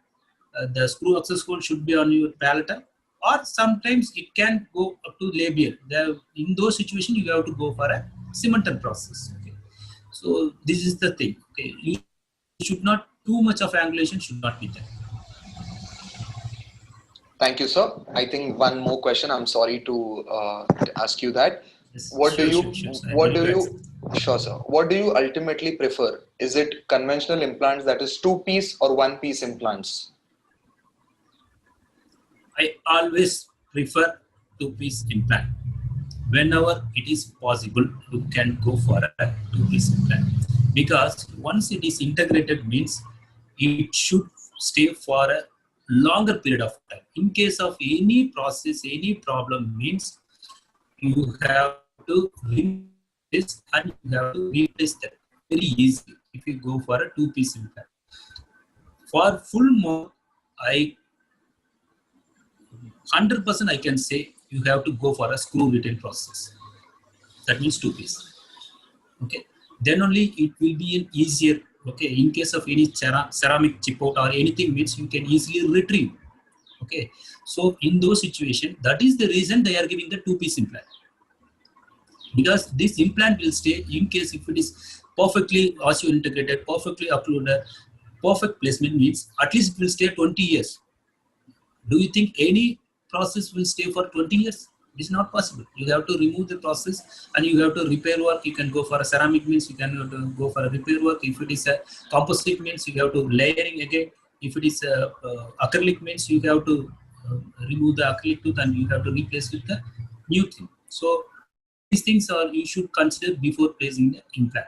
the screw access hole should be on your palatal, or sometimes it can go up to labial. In those situations you have to go for a cemental process. Okay, so this is the thing. Okay, you should not too much of angulation should not be there. Thank you, sir. I think one more question. I'm sorry to ask you that. Yes, What do sure, you, sure, sure. I'm what ready do to you, accept. sure, sir. What do you ultimately prefer? Is it conventional implants, that is two-piece, or one-piece implants? I always prefer two-piece implant. Whenever it is possible, you can go for a two-piece implant, because once it is integrated, means it should stay for a longer period of time. In case of any process, any problem, means you have to remove this and you have to replace that very easily if you go for a two-piece implant. For full mouth, I 100% I can say you have to go for a screw retain process. That means two-piece. Okay, then only it will be an easier. Okay, in case of any ceramic chip out or anything, means you can easily retrieve. Okay, so in those situations, that is the reason they are giving the two-piece implant, because this implant will stay in case if it is perfectly osseous integrated, perfectly occluded, perfect placement, means at least it will stay 20 years. Do you think any process will stay for 20 years? It is not possible. You have to remove the process and you have to repair work. You can go for a ceramic means you can go for a repair work. If it is a composite means you have to layering again. If it is a acrylic means you have to remove the acrylic tooth and you have to replace with the new thing. So these things are you should consider before placing the implant.